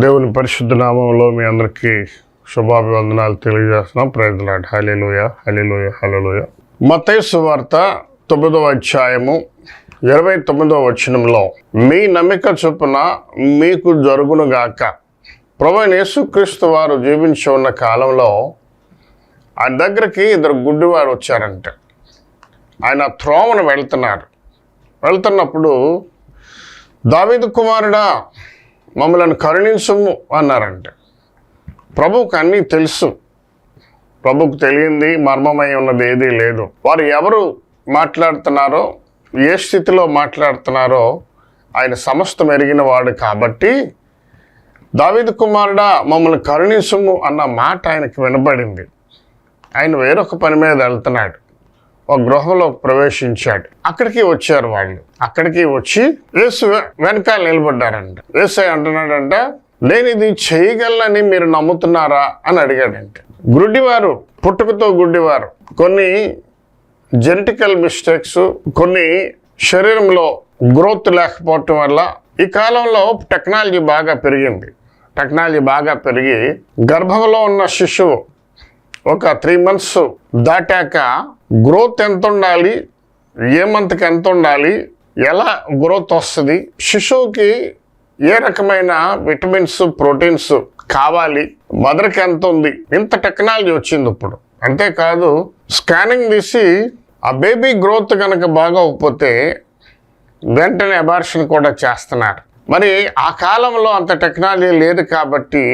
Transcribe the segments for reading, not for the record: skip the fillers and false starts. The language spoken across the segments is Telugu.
దేవుని పరిశుద్ధ నామంలో మీ అందరికీ శుభాభివందనాలు తెలియజేస్తున్నాం. Praise lord. హల్లెలూయా, హల్లెలూయా, హల్లెలూయా. మత్తయి సువార్త 9వ అధ్యాయము 29వ వచనంలో మీ నమ్మిక చొప్పున మీకు జరుగునుగాక. ప్రభువైన యేసుక్రీస్తు వారు జీవించి ఉన్న కాలంలో ఆయన దగ్గరికి ఇద్దరు గుడ్డివారు వచ్చారంట. ఆయన త్రోవను వెళ్తున్నప్పుడు దావీదు కుమారుడా మమ్మల్ని కరుణించుము అన్నారంట. ప్రభువుకు అన్నీ తెలుసు. ప్రభువుకు తెలియంది మర్మమై ఉన్నది ఏదీ లేదు. వారు ఎవరు మాట్లాడుతున్నారో, ఏ స్థితిలో మాట్లాడుతున్నారో ఆయన సమస్తం ఎరిగిన వాడు కాబట్టి దావీదు కుమారుడా మమ్మల్ని కరుణించుము అన్న మాట ఆయనకి వినబడింది. ఆయన వేరొక పని మీద వెళ్తున్నాడు. ఒక గృహంలో ప్రవేశించాడు. అక్కడికి వచ్చారు వాళ్ళు. అక్కడికి వచ్చి యేసు వెనకాల నిలబడ్డారంట. యేసు అంటున్నాడంట, నేను ఇది చేయగలనని మీరు నమ్ముతున్నారా అని అడిగాడంట. గుడ్డివారు, పుట్టుకతో గుడ్డివారు, కొన్ని జెనెటికల్ మిస్టేక్స్, కొన్ని శరీరంలో గ్రోత్ లేకపోవటం వల్ల ఈ కాలంలో టెక్నాలజీ బాగా పెరిగి గర్భంలో ఉన్న శిశువు ఒక 3 months దాటాక గ్రోత్ ఎంత ఉండాలి, ఏ మంత్కి ఎంత ఉండాలి, ఎలా గ్రోత్ వస్తుంది, శిశువుకి ఏ రకమైన విటమిన్స్ ప్రోటీన్స్ కావాలి, మదర్కి ఎంత ఉంది, ఇంత టెక్నాలజీ వచ్చింది ఇప్పుడు. అంతేకాదు స్కానింగ్ తీసి ఆ బేబీ గ్రోత్ కనుక బాగోకపోతే వెంటనే అబార్షన్ కూడా చేస్తున్నారు. మరి ఆ కాలంలో అంత టెక్నాలజీ లేదు కాబట్టి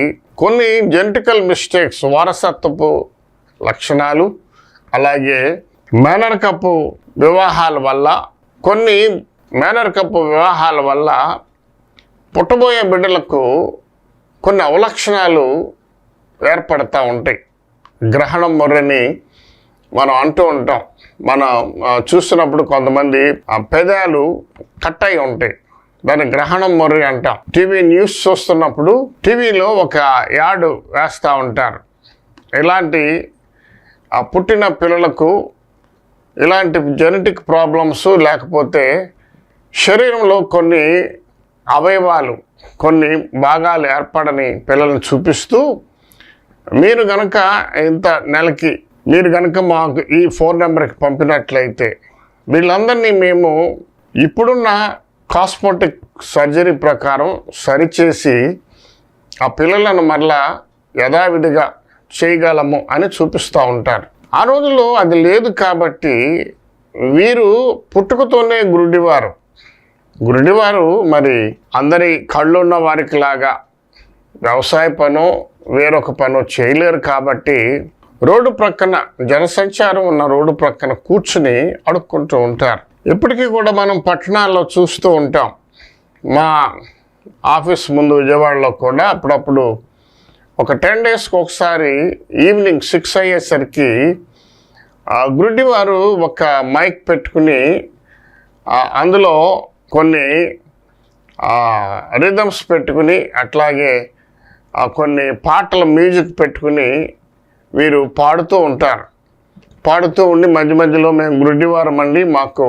కొన్ని జెనెటికల్ మిస్టేక్స్, వారసత్వపు లక్షణాలు, అలాగే మేనరికపు వివాహాల వల్ల పుట్టబోయే బిడ్డలకు కొన్ని అవలక్షణాలు ఏర్పడతా ఉంటాయి. గ్రహణం మొర్రని మనం అంటూ ఉంటాం. మనం చూస్తున్నప్పుడు కొంతమంది పెదాలు కట్ అయి ఉంటాయి. దాన్ని గ్రహణం మొర్రి అంటాం. టీవీ న్యూస్ చూస్తున్నప్పుడు టీవీలో ఒక యాడ్ వేస్తూ ఉంటారు. ఇలాంటి పుట్టిన పిల్లలకు ఇలాంటి జెనెటిక్ ప్రాబ్లమ్స్, లేకపోతే శరీరంలో కొన్ని అవయవాలు, కొన్ని భాగాలు ఏర్పడని పిల్లల్ని చూపిస్తూ మీరు కనుక ఇంత నెలకి మీరు కనుక మాకు ఈ 4 నెంబర్కి పంపినట్లయితే వీళ్ళందరినీ మేము ఇప్పుడున్న కాస్మెటిక్ సర్జరీ ప్రకారం సరిచేసి ఆ పిల్లలను మరలా యథావిధిగా చేయగలము అని చూపిస్తూ ఉంటారు. ఆ రోజుల్లో అది లేదు కాబట్టి వీరు పుట్టుకతోనే గురుడివారు మరి అందరి కళ్ళు ఉన్న వారికి లాగా వ్యవసాయ పనో వేరొక పనో చేయలేరు కాబట్టి రోడ్డు ప్రక్కన, జనసంచారం ఉన్న రోడ్డు ప్రక్కన కూర్చుని అడుక్కుంటూ ఉంటారు. ఇప్పటికీ కూడా మనం పట్టణాల్లో చూస్తూ ఉంటాం. మా ఆఫీస్ ముందు విజయవాడలో కూడా అప్పుడప్పుడు ఒక 10 daysకి ఒకసారి ఈవినింగ్ 6 అయ్యేసరికి గుడ్డివారు ఒక మైక్ పెట్టుకుని అందులో కొన్ని రిథమ్స్ పెట్టుకుని, అట్లాగే కొన్ని పాటల మ్యూజిక్ పెట్టుకుని వీరు పాడుతూ ఉంటారు. పాడుతూ ఉండి మధ్య మధ్యలో మేము గుడ్డివారం అండి, మాకు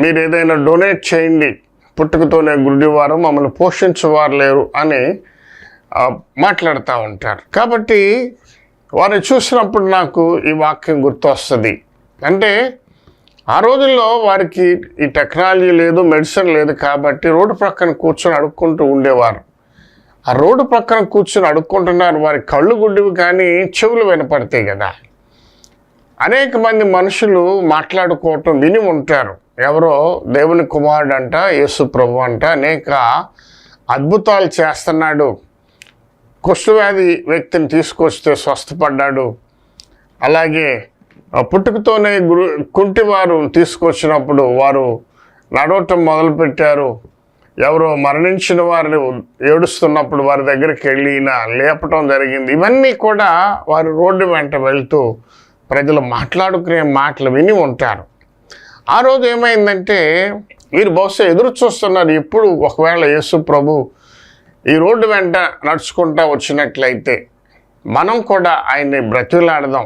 మీరు ఏదైనా డొనేట్ చేయండి, పుట్టుకతోనే గుడ్డివారు, మమ్మల్ని పోషించేవారు లేరు అని మాట్లాడుతూ ఉంటారు. కాబట్టి వారిని చూసినప్పుడు నాకు ఈ వాక్యం గుర్తొస్తుంది. అంటే ఆ రోజుల్లో వారికి ఈ టెక్నాలజీ లేదు, మెడిసిన్ లేదు కాబట్టి రోడ్డు ప్రక్కన కూర్చొని అడుక్కుంటూ ఉండేవారు. ఆ రోడ్డు ప్రక్కన కూర్చొని అడుక్కుంటున్నారు. వారి కళ్ళు గుడ్డివి కానీ చెవులు వినపడతాయి కదా. అనేక మంది మనుషులు మాట్లాడుకోవటం విని ఉంటారు. ఎవరో దేవుని కుమారుడు అంట, యేసు ప్రభు అంట, అనేక అద్భుతాలు చేస్తున్నాడు, కుష్ఠవ్యాధి వ్యక్తిని తీసుకొస్తే స్వస్థపడ్డాడు, అలాగే పుట్టుకతోనే కుంటివారు తీసుకొచ్చినప్పుడు వారు నడవటం మొదలుపెట్టారు, ఎవరో మరణించిన వారిని ఏడుస్తున్నప్పుడు వారి దగ్గరికి వెళ్ళి లేపటం జరిగింది. ఇవన్నీ కూడా వారు రోడ్డు వెంట వెళ్తూ ప్రజలు మాట్లాడుకునే మాటలు విని ఉంటారు. ఆ రోజు ఏమైందంటే వీరు బహుశా ఎదురు చూస్తున్నారు, ఎప్పుడు ఒకవేళ యేసు ప్రభు ఈ రోడ్డు వెంట నడుచుకుంటూ వచ్చినట్లయితే మనం కూడా ఆయన్ని బ్రతిలాడదాం,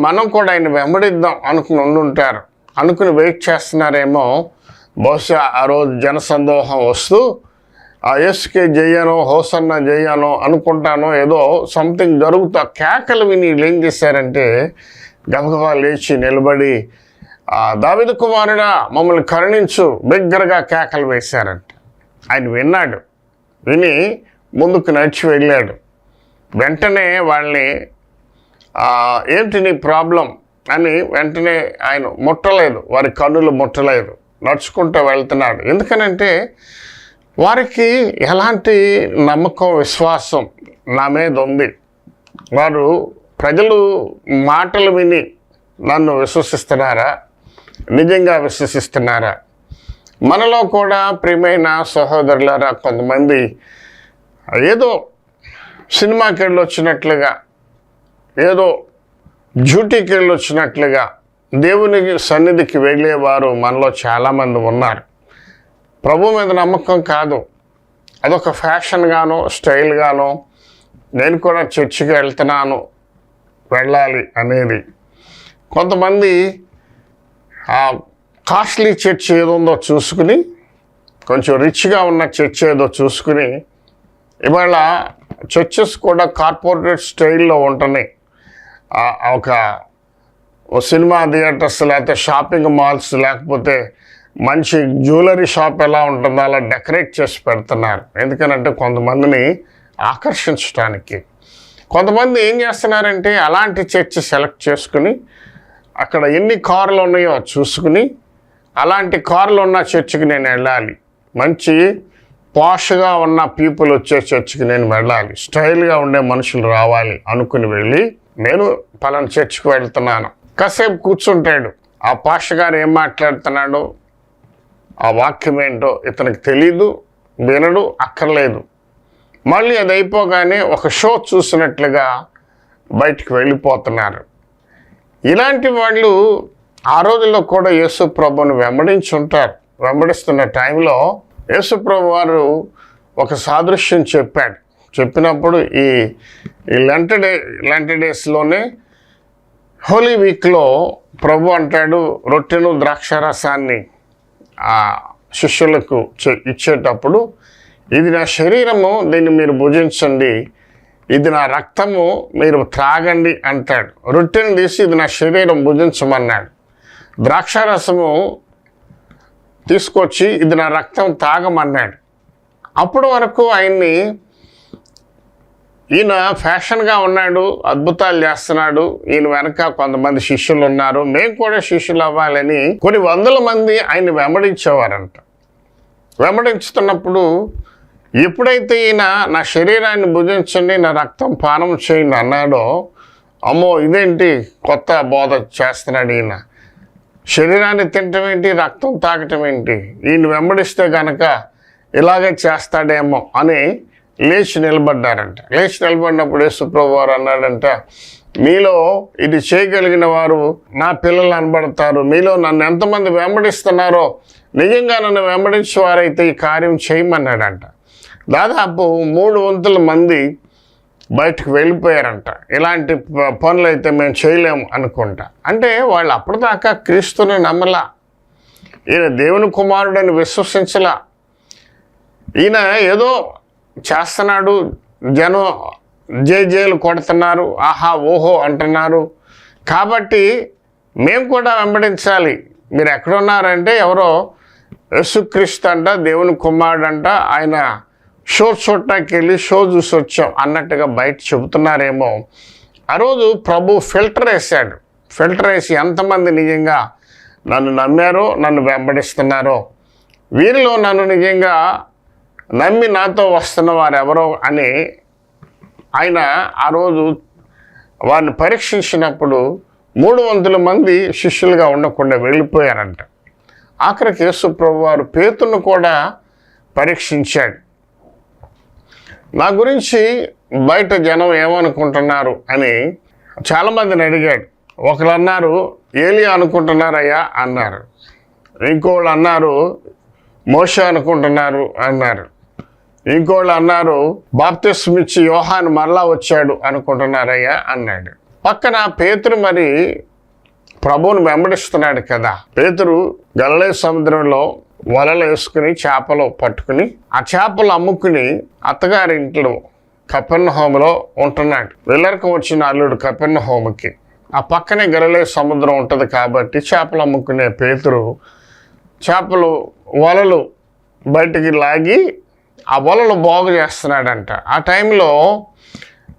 మనం కూడా ఆయన వెంబడిద్దాం అనుకుని వెయిట్ చేస్తున్నారేమో. బహుశా ఆ రోజు జనసందోహం వస్తూ ఆ యేసుకే జయ్యానో హోసన్న జయ్యానో అనుకుంటానో ఏదో సంథింగ్ జరుగుతా కేకలు విని వీళ్ళు ఏం చేశారంటే గబగబా లేచి నిలబడి దావీదు కుమారుడా మమ్మల్ని కరుణించు బిగ్గరగా కేకలు వేశారంట. ఆయన విన్నాడు, విని ముందుకు నడిచి వెళ్ళాడు. వెంటనే వాళ్ళని ఏంటి నీ ప్రాబ్లం అని వెంటనే ఆయన ముట్టలేదు, వారి కన్నులు ముట్టలేదు, నడుచుకుంటూ వెళ్తున్నాడు. ఎందుకనంటే వారికి ఎలాంటి నమ్మకం విశ్వాసం నా మీద ఉంది. వారు ప్రజలు మాటలు విని నన్ను విశ్వసిస్తున్నారా, నిజంగా విశ్వసిస్తున్నారా? మనలో కూడా ప్రియమైన సహోదరులారా కొంతమంది ఏదో సినిమాకి వెళ్ళి వచ్చినట్లుగా, ఏదో డ్యూటీకి వెళ్ళి వచ్చినట్లుగా దేవుని సన్నిధికి వెళ్ళేవారు మనలో చాలామంది ఉన్నారు. ప్రభు మీద నమ్మకం కాదు, అదొక ఫ్యాషన్గానో స్టైల్గానో నేను కూడా చర్చికి వెళ్తున్నాను వెళ్ళాలి అనేది. కొంతమంది కాస్ట్లీ చర్చ్ ఏదో ఉందో చూసుకుని, కొంచెం రిచ్గా ఉన్న చర్చ్ ఏదో చూసుకుని, ఇవాళ చర్చెస్ కూడా కార్పొరేట్ స్టైల్లో ఉంటున్నాయి. ఒక సినిమా థియేటర్స్ లేకపోతే షాపింగ్ మాల్స్ లేకపోతే మంచి జ్యువెలరీ షాప్ ఎలా ఉంటుందో అలా డెకరేట్ చేసి పెడుతున్నారు. ఎందుకనంటే కొంతమందిని ఆకర్షించడానికి. కొంతమంది ఏం చేస్తున్నారంటే అలాంటి చర్చ్ సెలెక్ట్ చేసుకుని అక్కడ ఎన్ని కార్లు ఉన్నాయో చూసుకుని అలాంటి కార్లు ఉన్న చర్చికి నేను వెళ్ళాలి, మంచి పాష్గా ఉన్న పీపుల్ వచ్చే చర్చికి నేను వెళ్ళాలి, స్టైల్గా ఉండే మనుషులు రావాలి అనుకుని వెళ్ళి నేను పలానా చర్చికి వెళ్తున్నాను. కాసేపు కూర్చుంటాడు, ఆ పాష గారు ఏం మాట్లాడుతున్నాడో ఆ వాక్యం ఏంటో ఇతనికి తెలీదు, వినడు, అక్కర్లేదు. మళ్ళీ అది అయిపోగానే ఒక షో చూసినట్లుగా బయటికి వెళ్ళిపోతున్నారు. ఇలాంటి వాళ్ళు ఆ రోజుల్లో కూడా యేసు ప్రభువును వెంబడించి ఉంటారు. వెంబడిస్తున్న టైంలో యేసు ప్రభు వారు ఒక సాదృశ్యం చెప్పాడు. చెప్పినప్పుడు ఈ లెంట్ డేస్లోనే హోలీ వీక్లో ప్రభు అంటాడు, రొట్టెను ద్రాక్షారసాన్ని ఆ శిష్యులకు ఇచ్చేటప్పుడు ఇది నా శరీరము, దీన్ని మీరు భుజించండి, ఇది నా రక్తము, మీరు త్రాగండి అంటాడు. రొట్టెను తీసి ఇది నా శరీరం భుజించమన్నాడు. ద్రాక్షారసము తీసుకొచ్చి ఇది నా రక్తం తాగమన్నాడు. అప్పటి వరకు ఆయన్ని ఈయన ఫ్యాషన్గా ఉన్నాడు, అద్భుతాలు చేస్తున్నాడు, ఈయన వెనక కొంతమంది శిష్యులు ఉన్నారు, మేము కూడా శిష్యులు అవ్వాలని కొన్ని వందల మంది ఆయన్ని వెంబడించేవారంట. వెంబడించుతున్నప్పుడు ఎప్పుడైతే ఈయన నా శరీరాన్ని భుజించండి, నా రక్తం పానం చేయండి అన్నాడో, అమ్మో ఇదేంటి కొత్త బోధ చేస్తున్నాడు ఈయన, శరీరాన్ని తినటం ఏంటి, రక్తం తాగటం ఏంటి, ఈయన వెంబడిస్తే కనుక ఇలాగే చేస్తాడేమో అని లేచి నిలబడ్డారంట. లేచి నిలబడినప్పుడు యేసు ప్రభువు వారు అన్నాడంట, మీలో ఇది చేయగలిగిన వారు నా పిల్లలు అనబడతారు. మీలో నన్ను ఎంతమంది వెంబడిస్తున్నారో నిజంగా నన్ను వెంబడించేవారైతే ఈ కార్యం చేయమన్నాడంట. దాదాపు 300 మంది బయటకు వెళ్ళిపోయారంట. ఇలాంటి పనులు అయితే మేము చేయలేము అనుకుంటా. అంటే వాళ్ళు అప్పటిదాకా క్రీస్తుని నమ్మలా, ఈయన దేవుని కుమారుడని విశ్వసించలా. ఈయన ఏదో చేస్తున్నాడు, జనం జేజేలు కొడుతున్నారు, ఆహా ఓహో అంటున్నారు, కాబట్టి మేము కూడా వెంబడించాలి. మీరు ఎక్కడున్నారంటే ఎవరో యేసుక్రీస్తు అంట, దేవుని కుమారుడు అంట, ఆయన షో చూడటానికి వెళ్ళి షో చూసి వచ్చాం అన్నట్టుగా బయట చెబుతున్నారేమో. ఆ రోజు ప్రభు ఫిల్టర్ వేశాడు. ఫిల్టర్ వేసి ఎంతమంది నిజంగా నన్ను నమ్మారో, నన్ను వెంబడిస్తున్నారో, వీరిలో నన్ను నిజంగా నమ్మి నాతో వస్తున్న వారు ఎవరో అని ఆయన ఆ రోజు వారిని పరీక్షించినప్పుడు 300 మంది శిష్యులుగా ఉండకుండా వెళ్ళిపోయారంట. ఆఖరికి యేసు ప్రభు వారు పేతురును కూడా పరీక్షించాడు. నా గురించి బయట జనం ఏమనుకుంటున్నారు అని చాలామందిని అడిగాడు. ఒకరు అన్నారు ఏలియా అనుకుంటున్నారయ్యా అన్నారు, ఇంకోళ్ళు అన్నారు మోషే అనుకుంటున్నారు అన్నారు, ఇంకోళ్ళు అన్నారు బాప్తిస్మం ఇచ్చి యోహాను మరలా వచ్చాడు అనుకుంటున్నారయ్యా అన్నాడు. పక్కన పేతురు మరి ప్రభువును వెంబడిస్తున్నాడు కదా. పేతురు గలిలయ సముద్రంలో వలలు వేసుకుని చేపలు పట్టుకుని ఆ చేపలు అమ్ముకుని అత్తగారి ఇంట్లో కపెర్నహూములో ఉంటున్నాడు. వెళ్ళరకు వచ్చిన అల్లుడు కపెర్నహూముకి. ఆ పక్కనే గలిలయ సముద్రం ఉంటుంది కాబట్టి చేపలు అమ్ముకునే పేతురు చేపలు వలలు బయటికి లాగి ఆ వలలు బాగు చేస్తున్నాడంట. ఆ టైంలో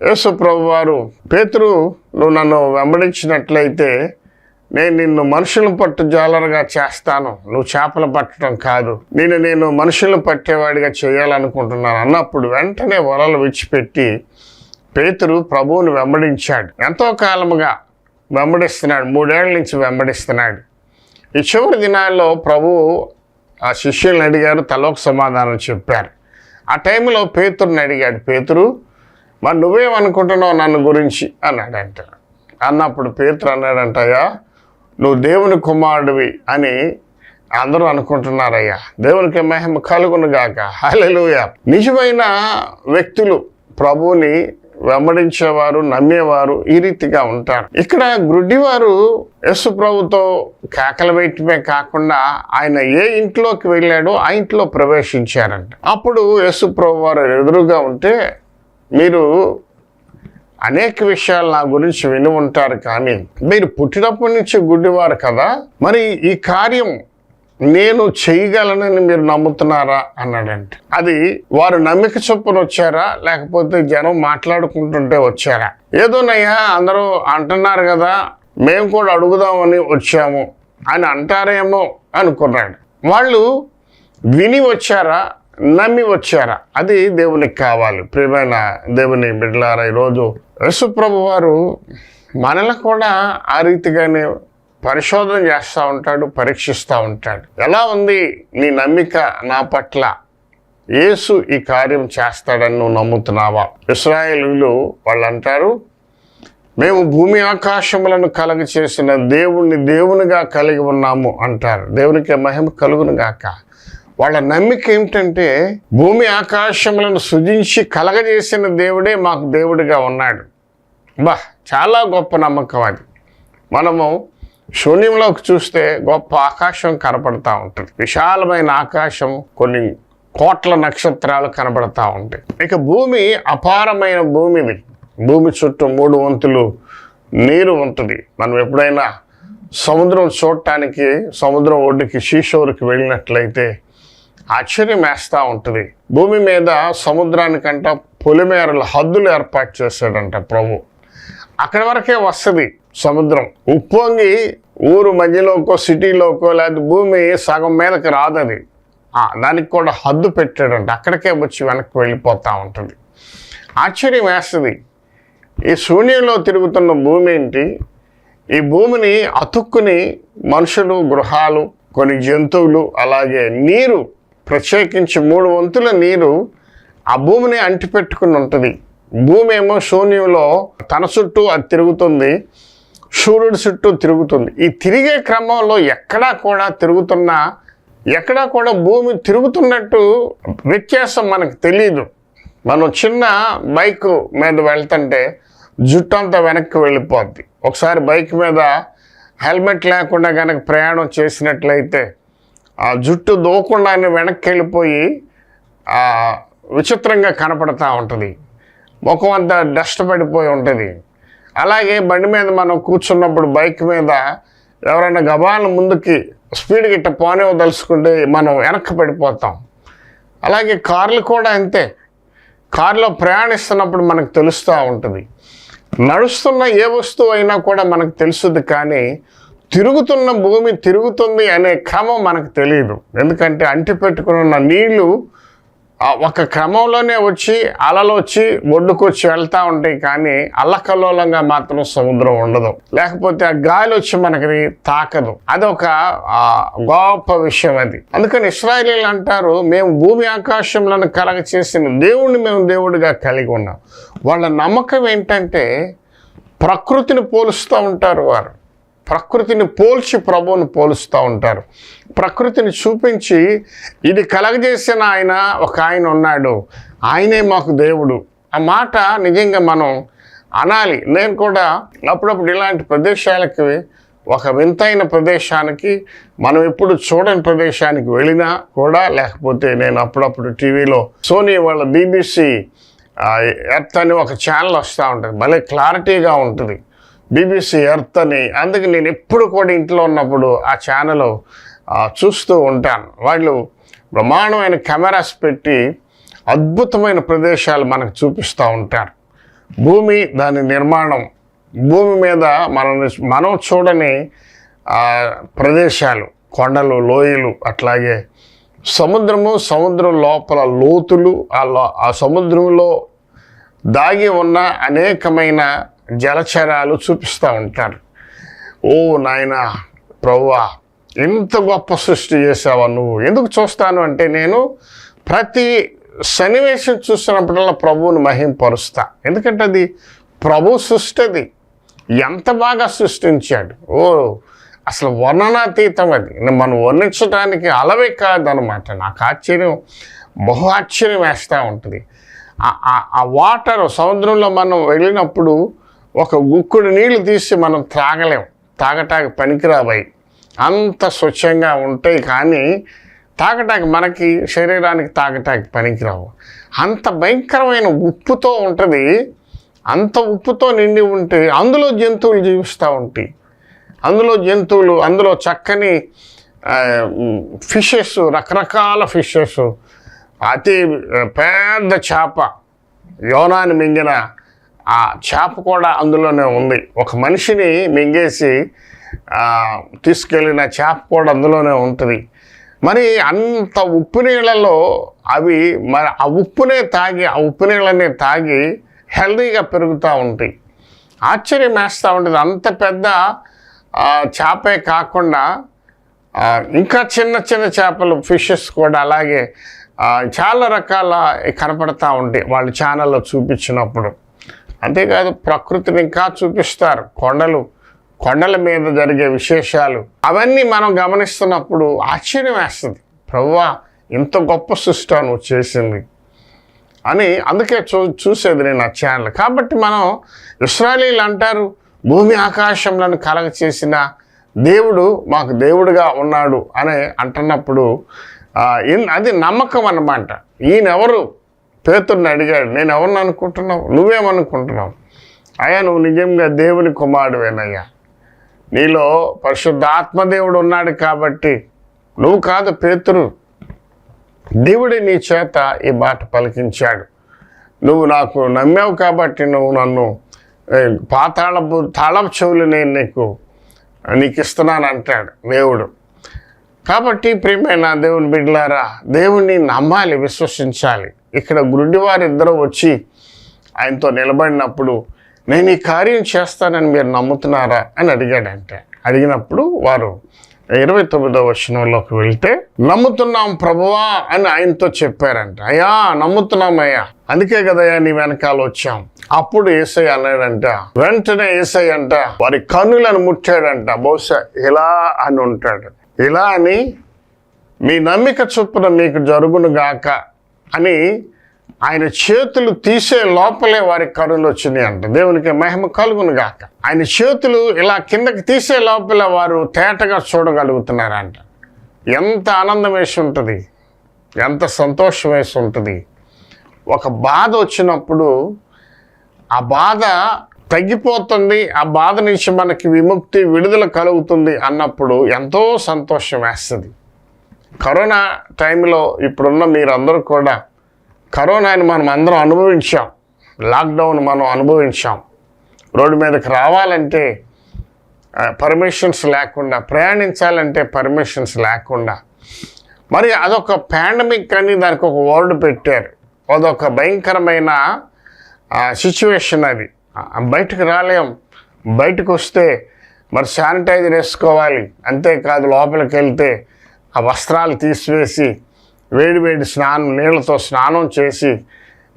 యేసు ప్రభు వారు, పేతురు, నువ్వు నన్ను వెంబడించినట్లయితే నేను నిన్ను మనుషులను పట్టు జాలరుగా చేస్తాను, నువ్వు చేపలు పట్టడం కాదు, నేను మనుషులను పట్టేవాడిగా చేయాలనుకుంటున్నాను అన్నప్పుడు వెంటనే వలలు విడిచిపెట్టి పేతురు ప్రభువుని వెంబడించాడు. ఎంతో కాలముగా వెంబడిస్తున్నాడు, 3 ఏళ్ల నుంచి వెంబడిస్తున్నాడు. ఈ చివరి దినాల్లో ప్రభువు ఆ శిష్యుల్ని అడిగారు, తలోక సమాధానం చెప్పారు. ఆ టైంలో పేతురుని అడిగాడు, పేతురు మరి నువ్వేమనుకుంటున్నావు నన్ను గురించి అన్నాడంట. అన్నప్పుడు పేతురు అన్నాడంటయ్యా, నువ్వు దేవుని కుమారుడివి అని అందరూ అనుకుంటున్నారయ్యా, దేవునికి మహిమ కలుగునుగాక, హల్లెలూయా. నిజమైన వ్యక్తులు ప్రభువుని వెంబడించేవారు, నమ్మేవారు ఈ రీతిగా ఉంటారు. ఇక్కడ గ్రుడ్డివారు యేసు ప్రభుతో కేకలు వేయటమే కాకుండా ఆయన ఏ ఇంట్లోకి వెళ్ళాడో ఆ ఇంట్లో ప్రవేశించారంట. అప్పుడు యేసు ప్రభు వారు ఎదురుగా ఉంటే, మీరు అనేక విషయాలు నా గురించి విని ఉంటారు, కానీ మీరు పుట్టినప్పటి నుంచి గుడ్డివారు కదా, మరి ఈ కార్యం నేను చేయగలనని మీరు నమ్ముతున్నారా అన్నాడంటే. అది వారు నమ్మిక చొప్పున వచ్చారా, లేకపోతే జనం మాట్లాడుకుంటుంటే వచ్చారా? ఏదోనయ్యా అందరూ అంటున్నారు కదా, మేము కూడా అడుగుదామని వచ్చాము అని అంటారేమో అనుకున్నాడు. వాళ్ళు విని వచ్చారా, నమ్మి వచ్చారా? అది దేవునికి కావాలి. ప్రియమైన దేవుని బిడ్డలారా, ఈరోజు యేసు ప్రభు వారు మనల్ని కూడా ఆ రీతిగానే పరిశోధన చేస్తూ ఉంటాడు, పరీక్షిస్తూ ఉంటాడు. ఎలా ఉంది నీ నమ్మిక నా పట్ల? యేసు ఈ కార్యం చేస్తాడని నువ్వు నమ్ముతున్నావా? ఇశ్రాయేలీయులు వాళ్ళు అంటారు, మేము భూమి ఆకాశములను కలగ చేసిన దేవుణ్ణి దేవునిగా కలిగి ఉన్నాము అంటారు. దేవునికి మహిమ కలుగునుగాక. వాళ్ళ నమ్మిక ఏమిటంటే, భూమి ఆకాశములను సృజించి కలగజేసిన దేవుడే మాకు దేవుడిగా ఉన్నాడు. చాలా గొప్ప నమ్మకం అది. మనము శూన్యంలోకి చూస్తే గొప్ప ఆకాశం కనపడతా ఉంటుంది, విశాలమైన ఆకాశం, కొన్ని కోట్ల నక్షత్రాలు కనబడతా ఉంటాయి. ఇక భూమి అపారమైన భూమిది. భూమి చుట్టూ 3 వంతులు నీరు ఉంటుంది. మనం ఎప్పుడైనా సముద్రం చూడటానికి సముద్రం ఒడ్డుకి సీషోర్కి వెళ్ళినట్లయితే ఆశ్చర్యం వేస్తూ ఉంటుంది. భూమి మీద సముద్రానికంట పొలిమేరల హద్దులు ఏర్పాటు చేశాడంట ప్రభు. అక్కడి వరకే వస్తుంది సముద్రం. ఉప్పొంగి ఊరు మధ్యలోకో సిటీలోకో లేదా భూమి సగం మీదకి రాదది. దానికి కూడా హద్దు పెట్టాడంట, అక్కడికే వచ్చి వెనక్కి వెళ్ళిపోతూ ఉంటుంది. ఆశ్చర్యం వేస్తుంది. ఈ శూన్యంలో తిరుగుతున్న భూమి ఏంటి? ఈ భూమిని అతుక్కుని మనుషులు, గృహాలు, కొన్ని జంతువులు, అలాగే నీరు, ప్రత్యేకించి 3 వంతుల నీరు ఆ భూమిని అంటిపెట్టుకుని ఉంటుంది. భూమి ఏమో శూన్యంలో తన చుట్టూ అది తిరుగుతుంది, సూర్యుడి చుట్టూ తిరుగుతుంది. ఈ తిరిగే క్రమంలో ఎక్కడా కూడా భూమి తిరుగుతున్నట్టు వ్యత్యాసం మనకు తెలియదు. మనం చిన్న బైక్ మీద వెళ్తుంటే జుట్టు అంతా వెనక్కి వెళ్ళిపోద్ది. ఒకసారి బైక్ మీద హెల్మెట్ లేకుండా కనుక ప్రయాణం చేసినట్లయితే ఆ జుట్టు దోకుండానే వెనక్కి వెళ్ళిపోయి విచిత్రంగా కనపడతా ఉంటుంది, ముఖం అంతా డస్ట్ పడిపోయి ఉంటుంది. అలాగే బండి మీద మనం కూర్చున్నప్పుడు బైక్ మీద ఎవరైనా గబాలను ముందుకి స్పీడ్ గిట్ట పోనివ్వదలుచుకుంటే మనం వెనక్కి పడిపోతాం. అలాగే కార్లు కూడా అంతే. కారులో ప్రయాణిస్తున్నప్పుడు మనకు తెలుస్తూ ఉంటుంది. నడుస్తున్న ఏ వస్తువు అయినా కూడా మనకు తెలుస్తుంది, కానీ తిరుగుతున్న భూమి తిరుగుతుంది అనే క్రమం మనకు తెలియదు. ఎందుకంటే అంటిపెట్టుకుని ఉన్న నీళ్లు ఒక క్రమంలోనే వచ్చి అలలు వచ్చి ఒడ్డుకు వచ్చి వెళ్తూ ఉంటాయి, కానీ అల్లకల్లోలంగా మాత్రం సముద్రం ఉండదు. లేకపోతే ఆ గాలి వచ్చి మనకి తాకదు. అదొక గొప్ప విషయం అది. అందుకని ఇశ్రాయేలీయులు అంటారు, మేము భూమి ఆకాశంలను కలగ చేసిన దేవుణ్ణి మేము దేవుడిగా కలిగి ఉన్నాం. వాళ్ళ నమ్మకం ఏంటంటే ప్రకృతిని పోలుస్తూ ఉంటారు. వారు ప్రకృతిని పోల్చి ప్రభువుని పోలుస్తూ ఉంటారు. ప్రకృతిని చూపించి ఇది కలగజేసిన ఒక ఆయన ఉన్నాడు, ఆయనే మాకు దేవుడు. ఆ మాట నిజంగా మనం అనాలి. నేను కూడా అప్పుడప్పుడు ఇలాంటి ప్రదేశాలకి ఒక వింతైన ప్రదేశానికి, మనం ఎప్పుడు చూడని ప్రదేశానికి వెళ్ళినా కూడా, లేకపోతే నేను అప్పుడప్పుడు టీవీలో సోనీ వాళ్ళ BBC ఎర్త్ అని ఒక ఛానల్ వస్తూ ఉంటుంది, భలే క్లారిటీగా ఉంటుంది BBC ఎర్త్ అని. అందుకే నేను ఎప్పుడు కూడా ఇంట్లో ఉన్నప్పుడు ఆ ఛానల్ చూస్తూ ఉంటాను. వాళ్ళు బ్రహ్మాండమైన కెమెరాస్ పెట్టి అద్భుతమైన ప్రదేశాలు మనకు చూపిస్తూ ఉంటారు. భూమి, దాని నిర్మాణం, భూమి మీద మనం చూడని ప్రదేశాలు, కొండలు, లోయలు, అట్లాగే సముద్రం లోపల లోతులు, ఆ సముద్రంలో దాగి ఉన్న అనేకమైన జలచరాలు చూపిస్తూ ఉంటారు. ఓ నాయనా ప్రభువా, ఇంత గొప్ప సృష్టి చేసావా నువ్వు. ఎందుకు చూస్తాను అంటే, నేను ప్రతి సన్నివేశం చూసినప్పుడల్లా ప్రభువుని మహింపరుస్తా. ఎందుకంటే అది ప్రభు సృష్టి, అది ఎంత బాగా సృష్టించాడు. అసలు వర్ణనాతీతం, అది మనం వర్ణించడానికి అలవే కాదనమాట. నాకు బహు ఆశ్చర్యం వేస్తూ ఉంటుంది. ఆ వాటర్, సముద్రంలో మనం వెళ్ళినప్పుడు ఒక గుక్కుడు నీళ్లు తీసి మనం తాగటానికి పనికిరాబాయి, అంత స్వచ్ఛంగా ఉంటాయి. కానీ తాగటానికి, మనకి శరీరానికి తాగటానికి పనికిరావు. అంత భయంకరమైన ఉప్పుతో ఉంటుంది. అంత ఉప్పుతో నిండి ఉంటే అందులో జంతువులు జీవిస్తూ ఉంటాయి. అందులో చక్కని ఫిషెస్, రకరకాల ఫిషెస్, అతి పెద్ద చేప, యోనాని మింగిన ఆ చేప కూడా అందులోనే ఉంది. ఒక మనిషిని మింగేసి తీసుకెళ్ళిన చేప కూడా అందులోనే ఉంటుంది. మరి అంత ఉప్పు నీళ్ళలో అవి మరి ఆ ఉప్పు నీళ్ళనే తాగి హెల్దీగా పెరుగుతూ ఉంటాయి. ఆశ్చర్యం వేస్తూ ఉంటుంది. అంత పెద్ద చేపే కాకుండా ఇంకా చిన్న చిన్న చేపలు, ఫిషెస్ కూడా అలాగే చాలా రకాల కనపడతా ఉంటాయి వాళ్ళు ఛానల్లో చూపించినప్పుడు. అంతేకాదు, ప్రకృతిని ఇంకా చూపిస్తారు. కొండల మీద జరిగే విశేషాలు, అవన్నీ మనం గమనిస్తున్నప్పుడు ఆశ్చర్యం వేస్తుంది. ప్రభువా, ఇంత గొప్ప సృష్టి నువ్వు చేసింది అని. అందుకే చూసేది నేను ఆ ఛానల్. కాబట్టి మనం, ఇశ్రాయేలీయులు అంటారు, భూమి ఆకాశంలను కలగ చేసిన దేవుడు మాకు దేవుడుగా ఉన్నాడు అని అంటున్నప్పుడు అది నమ్మకం అన్నమాట. ఈయనెవరు? పేతురుని అడిగాడు, నేను ఎవరిని అనుకుంటున్నావు, నువ్వేమనుకుంటున్నావు? అయ్యా, నువ్వు నిజంగా దేవుని కుమారుడేనయ్యా, నీలో పరిశుద్ధాత్మదేవుడు ఉన్నాడు కాబట్టి నువ్వు కాదు పేతురు, దేవుడే నీ చేత ఈ మాట పలికించాడు. నువ్వు నాకు నమ్మావు కాబట్టి నువ్వు నన్ను తాళపు చెవులు నేను నీకు ఇస్తున్నాను అంటాడు దేవుడు. కాబట్టి ప్రియమైన దేవుని బిడ్డలారా, దేవుణ్ణి నమ్మాలి, విశ్వసించాలి. ఇక్కడ గుడ్డివారు ఇద్దరు వచ్చి ఆయనతో నిలబడినప్పుడు, నేను ఈ కార్యం చేస్తానని మీరు నమ్ముతున్నారా అని అడిగినప్పుడు వారు 29వ వచనంలోకి వెళ్తే, నమ్ముతున్నాం ప్రభువా అని ఆయనతో చెప్పారంట. అయ్యా, నమ్ముతున్నామయ్యా, అందుకే కదయ్యా నీ వెనకాల వచ్చాం. అప్పుడు యేసయ్య అన్నాడంట, వెంటనే యేసయ్య అంట వారి కన్నులను ముట్టాడంట. బహుశా ఇలా అని ఉంటాడు, ఇలా అని, మీ నమ్మిక చొప్పున మీకు జరుగును గాక అని ఆయన చేతులు తీసే లోపలే వారి కన్నులు వచ్చినాయి అంట. దేవునికి మహిమ కలుగును గాక. ఆయన చేతులు ఇలా కిందకి తీసే లోపల వారు తేటగా చూడగలుగుతున్నారంట. ఎంత ఆనందం వేసి ఉంటుంది, ఎంత సంతోషం వేసి ఉంటుంది. ఒక బాధ వచ్చినప్పుడు ఆ బాధ తగ్గిపోతుంది, ఆ బాధ నుంచి మనకి విముక్తి, విడుదల కలుగుతుంది అన్నప్పుడు ఎంతో సంతోషం వేస్తుంది. కరోనా టైంలో ఇప్పుడున్న మీరందరూ కూడా కరోనాని మనం అందరం అనుభవించాం. లాక్డౌన్ మనం అనుభవించాం. రోడ్డు మీదకి రావాలంటే పర్మిషన్స్ లేకుండా, ప్రయాణించాలంటే పర్మిషన్స్ లేకుండా, మరి అదొక పాండమిక్ అని దానికి ఒక వర్డ్ పెట్టారు. అదొక భయంకరమైన సిచ్యువేషన్. అది బయటకు రాలేం. బయటకు వస్తే మరి శానిటైజర్ వేసుకోవాలి. అంతేకాదు, లోపలికి వెళ్తే ఆ వస్త్రాలు తీసివేసి వేడి నీళ్ళతో స్నానం చేసి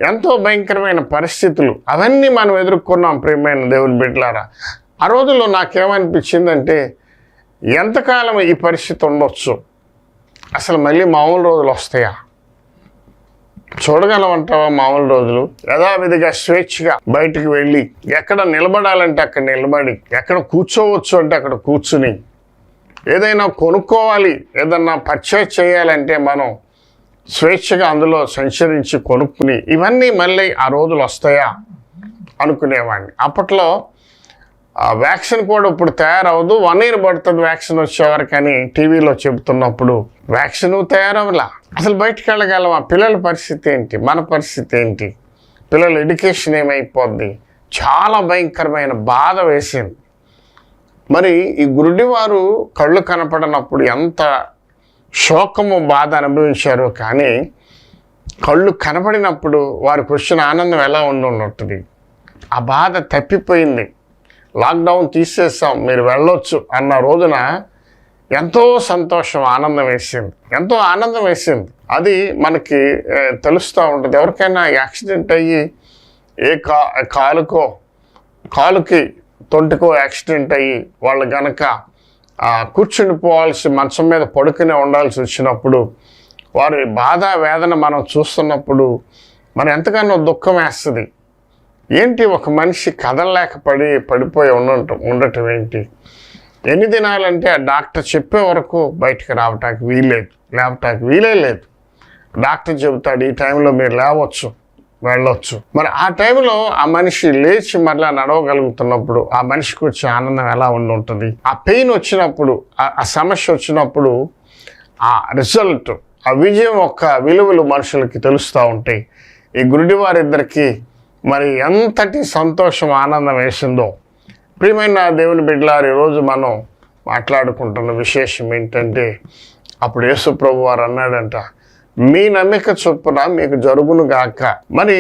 ఎంతో భయంకరమైన పరిస్థితులు అవన్నీ మనం ఎదుర్కొన్నాం. ప్రియమైన దేవుని బిడ్డలారా, ఆ రోజుల్లో నాకేమనిపించిందంటే, ఎంతకాలం ఈ పరిస్థితి ఉండొచ్చు, అసలు మళ్ళీ మామూలు రోజులు వస్తాయా? చూడగలమంటావా మామూలు రోజులు? యథావిధిగా స్వేచ్ఛగా బయటికి వెళ్ళి ఎక్కడ నిలబడాలంటే అక్కడ నిలబడి, ఎక్కడ కూర్చోవచ్చు అంటే అక్కడ కూర్చుని, ఏదైనా కొనుక్కోవాలి, ఏదన్నా పర్చేజ్ చేయాలంటే మనం స్వేచ్ఛగా అందులో సంచరించి కొనుక్కుని, ఇవన్నీ మళ్ళీ ఆ రోజులు వస్తాయా అనుకునేవాడిని. అప్పట్లో వ్యాక్సిన్ కూడా ఇప్పుడు తయారవదు, 1 year పడుతుంది వ్యాక్సిన్ వచ్చేవరకని టీవీలో చెబుతున్నప్పుడు వ్యాక్సిన్ తయారవలా. అసలు బయటికి వెళ్ళగలమా? పిల్లల పరిస్థితి ఏంటి? మన పరిస్థితి ఏంటి? పిల్లల ఎడ్యుకేషన్ ఏమైపోద్ది? చాలా భయంకరమైన బాధ వేసింది. మరి ఈ గురుడివారు కళ్ళు కనపడనప్పుడు ఎంత శోకము బాధ అనుభవించారో, కానీ కళ్ళు కనపడినప్పుడు వారికి వచ్చిన ఆనందం ఎలా ఉండుంటుంది. ఆ బాధ తప్పిపోయింది. లాక్డౌన్ తీసేసాం, మీరు వెళ్ళొచ్చు అన్న రోజున ఎంతో సంతోషం, ఆనందం వేసింది, ఎంతో ఆనందం వేసింది. అది మనకి తెలుస్తూ ఉంటుంది. ఎవరికైనా యాక్సిడెంట్ అయ్యి కాలుకి తొంటికో యాక్సిడెంట్ అయ్యి వాళ్ళు గనక కూర్చుని పోవాల్సి, మంచం మీద పడుకునే ఉండాల్సి వచ్చినప్పుడు, వారి బాధ వేదన మనం చూస్తున్నప్పుడు మనం ఎంతగానో దుఃఖం వేస్తుంది. ఏంటి, ఒక మనిషి కదలలేక పడిపోయి ఉండటం ఏంటి? ఎన్ని దినాలంటే ఆ డాక్టర్ చెప్పే వరకు బయటికి రావటానికి వీలే లేదు. డాక్టర్ చెబుతాడు ఈ టైంలో మీరు లేవచ్చు, వెళ్ళొచ్చు. మరి ఆ టైంలో ఆ మనిషి లేచి మరలా నడవగలుగుతున్నప్పుడు ఆ మనిషికి వచ్చే ఆనందం ఎలా ఉంటుంది? ఆ పెయిన్ వచ్చినప్పుడు, ఆ సమస్య వచ్చినప్పుడు ఆ రిజల్ట్, ఆ విజయం యొక్క విలువలు మనుషులకి తెలుస్తూ ఉంటాయి. ఈ గురుడివారిద్దరికి మరి ఎంతటి సంతోషం, ఆనందం వేసిందో. ప్రియమైన దేవుని బిడ్డలారు, ఈరోజు మనం మాట్లాడుకుంటున్న విశేషం ఏంటంటే, అప్పుడు యేసు ప్రభు వారు అన్నాడంట, మీ నమ్మిక చొప్పున మీకు జరుగును గాక. మరి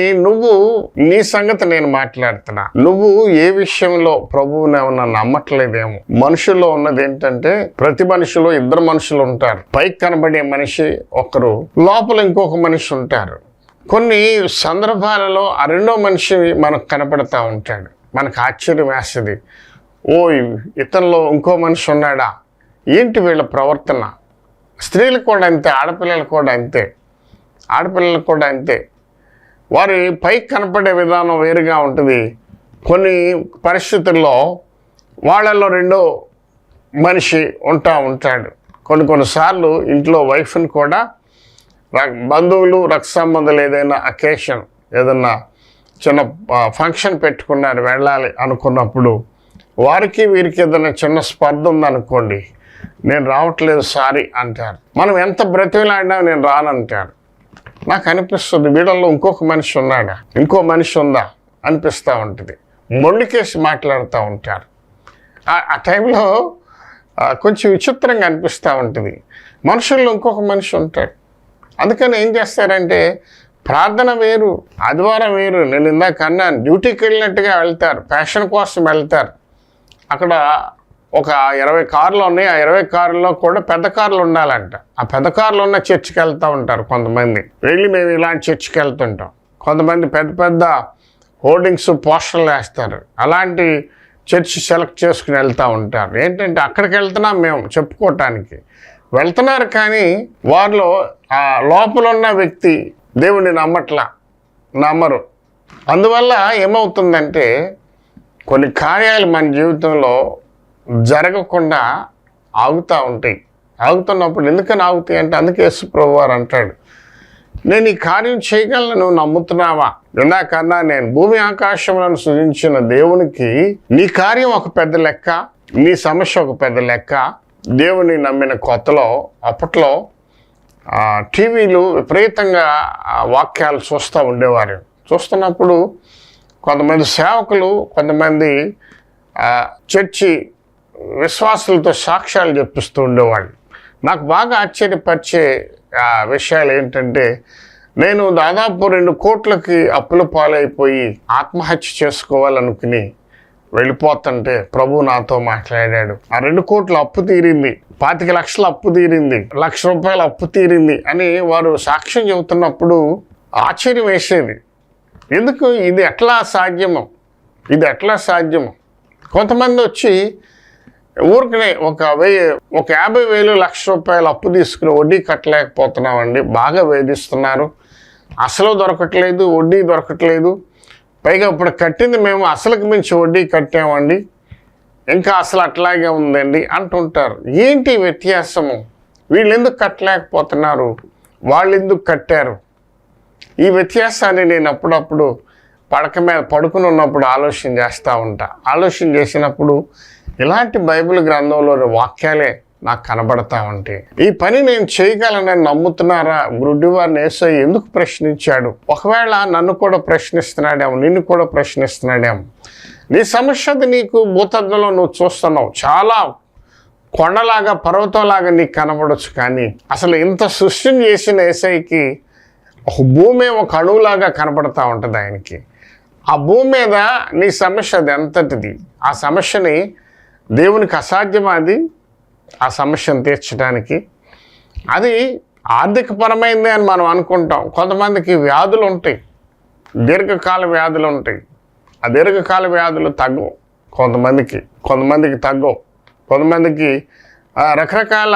నీ సంగతి నేను మాట్లాడుతున్నా. నువ్వు ఏ విషయంలో ప్రభువుని ఏమన్నా నమ్మట్లేదేమో. మనుషుల్లో ఉన్నది ఏంటంటే, ప్రతి మనిషిలో 2 మనుషులు ఉంటారు. పైకి కనబడే మనిషి ఒకరు, లోపల ఇంకొక మనిషి ఉంటారు. కొన్ని సందర్భాలలో ఆ 2వ మనిషి మనకు కనపడతా ఉంటాడు. మనకు ఆశ్చర్యం వేస్తుంది. ఇతనిలో ఇంకో మనిషి ఉన్నాడా? ఏంటి వీళ్ళ ప్రవర్తన? స్త్రీలు కూడా అంతే, ఆడపిల్లలు కూడా అంతే. వారి పైకి కనపడే విధానం వేరుగా ఉంటుంది. కొన్ని పరిస్థితుల్లో వాళ్ళలో 2వ మనిషి ఉంటాడు. కొన్నిసార్లు ఇంట్లో వైఫ్ని కూడా బంధువులు, రక్త సంబంధాలు ఏదైనా అకేషన్, ఏదన్నా చిన్న ఫంక్షన్ పెట్టుకున్నారు, వెళ్ళాలి అనుకున్నప్పుడు వారికి వీరికి ఏదైనా చిన్న స్పర్ధ ఉందనుకోండి, నేను రావట్లేదు సారీ అంటారు. మనం ఎంత బ్రతిలాడినా నేను రానంటారు. నాకు అనిపిస్తుంది, వీళ్ళల్లో ఇంకొక మనిషి ఉన్నాడా, ఇంకో మనిషి ఉందా అనిపిస్తూ ఉంటుంది. మొండికేసి మాట్లాడుతూ ఉంటారు. ఆ టైంలో కొంచెం విచిత్రంగా అనిపిస్తూ ఉంటుంది. మనుషుల్లో ఇంకొక మనిషి ఉంటాడు. అందుకని ఏం చేస్తారంటే, ప్రార్థన వేరు, ఆదివారం వేరు. నేను ఇందాక అన్నాను, డ్యూటీకి వెళ్ళినట్టుగా వెళ్తారు, ప్యాషన్ కోసం వెళ్తారు. అక్కడ ఒక 20 కార్లు ఉన్నాయి. ఆ 20 కార్లలో కూడా పెద్ద కార్లు ఉండాలంట. ఆ పెద్ద కార్లు ఉన్న చర్చికి వెళ్తూ ఉంటారు కొంతమంది. వెళ్ళి మేము ఇలాంటి చర్చికి వెళ్తుంటాం. కొంతమంది పెద్ద హోర్డింగ్స్, పోస్టర్లు వేస్తారు. అలాంటి చర్చి సెలెక్ట్ చేసుకుని వెళ్తూ ఉంటారు. ఏంటంటే అక్కడికి వెళ్తున్నాం మేము చెప్పుకోవటానికి వెళ్తున్నారు, కానీ వారిలో ఆ లోపల ఉన్న వ్యక్తి దేవుడిని నమ్మరు. అందువల్ల ఏమవుతుందంటే, కొన్ని కార్యాలు మన జీవితంలో జరగకుండా ఆగుతూ ఉంటాయి. ఆగుతున్నప్పుడు ఎందుకని ఆగుతాయి అంటే, అందుకే యేసు ప్రభువు వారు అంటాడు, నేను ఈ కార్యం చేయగలను, నువ్వు నమ్ముతున్నావా? ఇందాకన్నా నేను భూమి ఆకాశములను సృజించిన దేవునికి నీ కార్యం ఒక పెద్ద లెక్క, నీ సమస్య ఒక పెద్ద లెక్క. దేవుని నమ్మిన కొత్తలో, అప్పట్లో టీవీలు విపరీతంగా వాక్యాలు చూస్తూ ఉండేవారు. చూస్తున్నప్పుడు కొంతమంది సేవకులు, కొంతమంది చర్చి విశ్వాసులతో సాక్ష్యాలు చెప్పిస్తూ ఉండేవాళ్ళు. నాకు బాగా ఆశ్చర్యపరిచే విషయాలు ఏంటంటే, నేను దాదాపు 2 కోట్లకి అప్పుల పాలైపోయి ఆత్మహత్య చేసుకోవాలనుకుని వెళ్ళిపోతుంటే ప్రభు నాతో మాట్లాడాడు. ఆ 2 కోట్ల అప్పు తీరింది, 25 లక్షల అప్పు తీరింది, ₹1,00,000 అప్పు తీరింది అని వారు సాక్ష్యం చెబుతున్నప్పుడు ఆశ్చర్యం వేసేది. ఎందుకు ఇది ఎట్లా సాధ్యమో? కొంతమంది వచ్చి ఊరికనే ఒక 50,000, ₹1,00,000 అప్పు తీసుకుని వడ్డీ కట్టలేకపోతున్నామండి, బాగా వేధిస్తున్నారు, అసలు దొరకట్లేదు, వడ్డీ దొరకట్లేదు, పైగా ఇప్పుడు కట్టింది మేము అసలుకి మించి వడ్డీ కట్టామండి, ఇంకా అసలు అట్లాగే ఉందండి అంటుంటారు. ఏంటి వ్యత్యాసము? వీళ్ళు ఎందుకు కట్టలేకపోతున్నారు, వాళ్ళు ఎందుకు కట్టారు? ఈ వ్యత్యాసాన్ని నేను అప్పుడప్పుడు పడక మీద పడుకుని ఉన్నప్పుడు ఆలోచన చేస్తూ ఉంటా. ఆలోచన చేసినప్పుడు ఇలాంటి బైబిల్ గ్రంథంలోని వాక్యాలే నాకు కనబడతా ఉంటాయి. ఈ పని నేను చేయగలనని నమ్ముతున్నారా? గురుడివారిని యేసయ్య ఎందుకు ప్రశ్నించాడు? ఒకవేళ నన్ను కూడా ప్రశ్నిస్తున్నాడేమో, నిన్ను కూడా ప్రశ్నిస్తున్నాడేమో. నీ సమస్యది నీకు భూతద్దంలో నువ్వు చూస్తున్నావు, చాలా కొండలాగా పర్వతంలాగా నీకు కనబడవచ్చు, కానీ అసలు ఇంత సృష్టిని చేసిన యేసయ్యకి ఒక భూమి ఒక అణువులాగా కనపడతా ఉంటుంది ఆయనకి. ఆ భూమి మీద నీ సమస్య అది ఎంతటిది? ఆ సమస్యని దేవునికి అసాధ్యమా అది? ఆ సమస్యను తీర్చడానికి అది ఆర్థికపరమైంది అని మనం అనుకుంటాం. కొంతమందికి వ్యాధులు ఉంటాయి, దీర్ఘకాల వ్యాధులు ఉంటాయి. ఆ దీర్ఘకాల వ్యాధులు తగ్గవు కొంతమందికి తగ్గవు. కొంతమందికి రకరకాల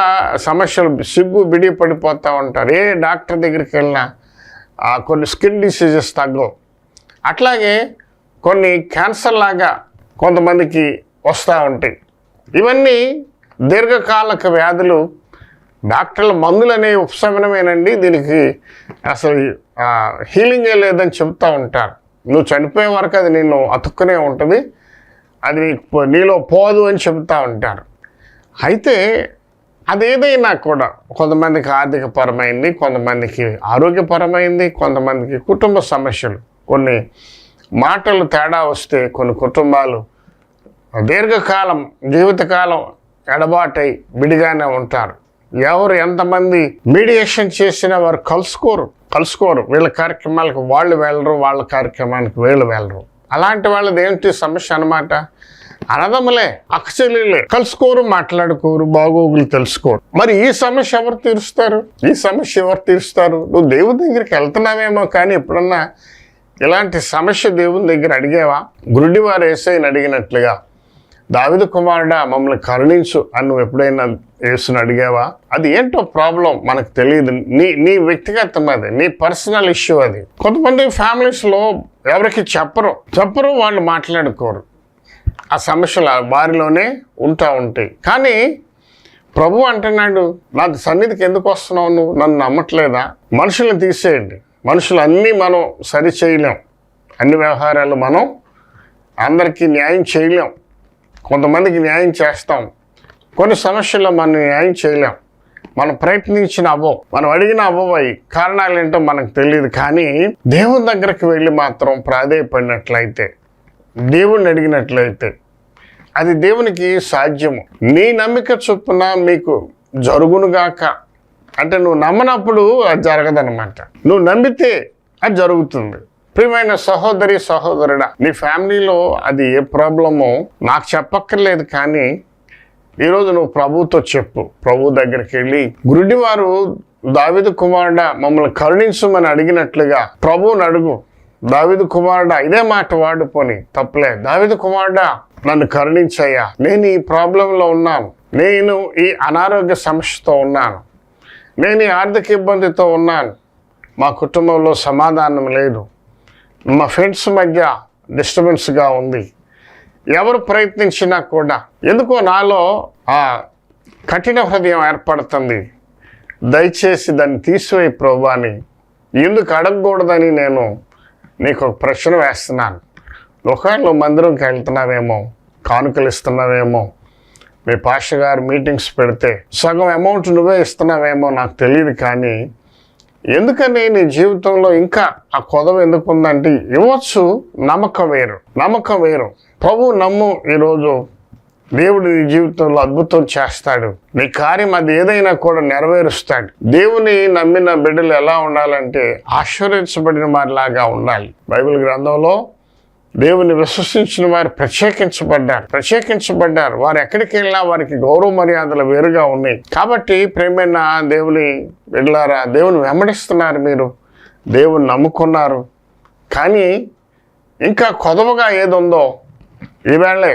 సమస్యలు, సిగ్గు బిడి పడిపోతూ ఉంటారు. ఏ డాక్టర్ దగ్గరికి వెళ్ళినా కొన్ని స్కిన్ డిసీజెస్ తగ్గవు. అట్లాగే కొన్ని క్యాన్సర్ లాగా కొంతమందికి వస్తూ ఉంటాయి. ఇవన్నీ దీర్ఘకాలిక వ్యాధులు. డాక్టర్ల మందులు అనే ఉపశమనమేనండి, దీనికి అసలు హీలింగే లేదని చెప్తూ ఉంటారు. నువ్వు చనిపోయే వరకు అది నిన్ను అతుక్కునే ఉంటుంది, అది నీలో పోదు అని చెబుతూ ఉంటారు. అయితే అదేదైనా కూడా కొంతమందికి ఆర్థికపరమైంది, కొంతమందికి ఆరోగ్యపరమైంది, కొంతమందికి కుటుంబ సమస్యలు, కొన్ని మాటలు తేడా వస్తే కొన్ని కుటుంబాలు దీర్ఘకాలం జీవితకాలం ఎడబాటై విడిగానే ఉంటారు. ఎవరు ఎంతమంది మీడియేషన్ చేసినా వారు కలుసుకోరు. వీళ్ళ కార్యక్రమాలకు వాళ్ళు వెళ్ళరు, వాళ్ళ కార్యక్రమానికి వీళ్ళు వెళ్ళరు. అలాంటి వాళ్ళది ఏంటి సమస్య అన్నమాట? అన్నదమ్ములే, అక్కచెల్లెలే, కలుసుకోరు, మాట్లాడుకోరు, బాగోగులు తెలుసుకోరు. మరి ఈ సమస్య ఎవరు తీరుస్తారు? నువ్వు దేవుని దగ్గరికి వెళ్తున్నావేమో, కానీ ఎప్పుడన్నా ఇలాంటి సమస్య దేవుని దగ్గర అడిగావా? గురుడివారు యేసయ్యని అడిగినట్లుగా, దావీదు కుమారుడా మమ్మల్ని కరుణించు అని నువ్వు ఎప్పుడైనా యేసుని అడిగావా? అది ఏంటో ప్రాబ్లం మనకు తెలియదు. నీ వ్యక్తిగతం, అది నీ పర్సనల్ ఇష్యూ. అది కొంతమంది ఫ్యామిలీస్లో ఎవరికి చెప్పరు, వాళ్ళు మాట్లాడుకోరు. ఆ సమస్యలు వారిలోనే ఉంటాయి. కానీ ప్రభు అంటున్నాడు, నాకు సన్నిధికి ఎందుకు వస్తున్నావు? నువ్వు నన్ను నమ్మట్లేదా? మనుషులను తీసేయండి. మనుషులు అన్నీ మనం సరి చేయలేం, అన్ని వ్యవహారాలు మనం అందరికీ న్యాయం చేయలేం. కొంతమందికి న్యాయం చేస్తాం, కొన్ని సమస్యల్లో మనం న్యాయం చేయలేం. మనం ప్రయత్నించిన మనం అడిగిన అవ్వయి, కారణాలు ఏంటో మనకు తెలియదు. కానీ దేవుని దగ్గరికి వెళ్ళి మాత్రం ప్రాధేయపడినట్లయితే, దేవుణ్ణి అడిగినట్లయితే అది దేవునికి సాధ్యము. నీ నమ్మిక చొప్పున మీకు జరుగునుగాక అంటే, నువ్వు నమ్మనప్పుడు అది జరగదన్నమాట. నువ్వు నమ్మితే అది జరుగుతుంది. ప్రియమైన సహోదరి సహోదరుడా, నీ ఫ్యామిలీలో అది ఏ ప్రాబ్లమో నాకు చెప్పక్కర్లేదు, కానీ ఈరోజు నువ్వు ప్రభువుతో చెప్పు. ప్రభు దగ్గరికి వెళ్ళి, గురుడివారు దావీదు కుమారుడా మమ్మల్ని కరుణించమని అడిగినట్లుగా ప్రభువుని అడుగు. దావీదు కుమారుడా, ఇదే మాట వాడుకొని తప్పలే. దావీదు కుమారుడా నన్ను కరుణించయ్యా, నేను ఈ ప్రాబ్లంలో ఉన్నాను, నేను ఈ అనారోగ్య సమస్యతో ఉన్నాను, నేను ఈ ఆర్థిక ఇబ్బందితో ఉన్నాను, మా కుటుంబంలో సమాధానం లేదు, మా ఫ్రెండ్స్ మధ్య డిస్టర్బెన్స్గా ఉంది, ఎవరు ప్రయత్నించినా కూడా ఎందుకో నాలో ఆ కఠిన హృదయం ఏర్పడుతుంది, దయచేసి దాన్ని తీసివేయి ప్రభువా అని ఎందుకు అడగకూడదని నేను నీకు ఒక ప్రశ్న వేస్తున్నాను. ఒకవేళ మందిరంకి వెళ్తున్నావేమో, కానుకలు ఇస్తున్నావేమో, మీ పాస్టర్ గారు మీటింగ్స్ పెడితే సగం అమౌంట్ నువ్వే ఇస్తున్నావేమో నాకు తెలియదు, కానీ ఎందుకని నీ జీవితంలో ఇంకా ఆ కొదవ ఎందుకు ఉందంటే, ఇవ్వచ్చు, నమ్మకం వేరు. ప్రభువు నమ్ము. ఈరోజు దేవుడు నీ జీవితంలో అద్భుతం చేస్తాడు. నీ కార్యం అది ఏదైనా కూడా నెరవేరుస్తాడు. దేవుని నమ్మిన బిడ్డలు ఎలా ఉండాలంటే ఆశీర్వదించబడిన వారిలాగా ఉండాలి. బైబిల్ గ్రంథంలో దేవుని విశ్వసించిన వారు ప్రత్యేకించబడ్డారు. వారు ఎక్కడికి వెళ్ళినా వారికి గౌరవ మర్యాదలు వేరుగా ఉన్నాయి. కాబట్టి ప్రేమైన దేవుని బిడ్డలారా, దేవుని వెంబడిస్తున్నారు, మీరు దేవుని నమ్ముకున్నారు, కానీ ఇంకా కొదవగా ఏదుందో ఈవేళే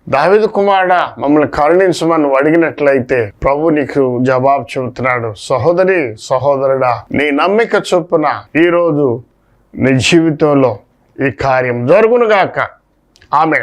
దావీదు కుమారుడా మమ్మల్ని కరుణించమని నువ్వు అడిగినట్లయితే ప్రభు నీకు జవాబు చెబుతున్నాడు. సహోదరి సహోదరుడా, నీ నమ్మిక చొప్పున ఈరోజు నీ జీవితంలో ఈ కార్యం జరుగునుగాక. ఆమేన్.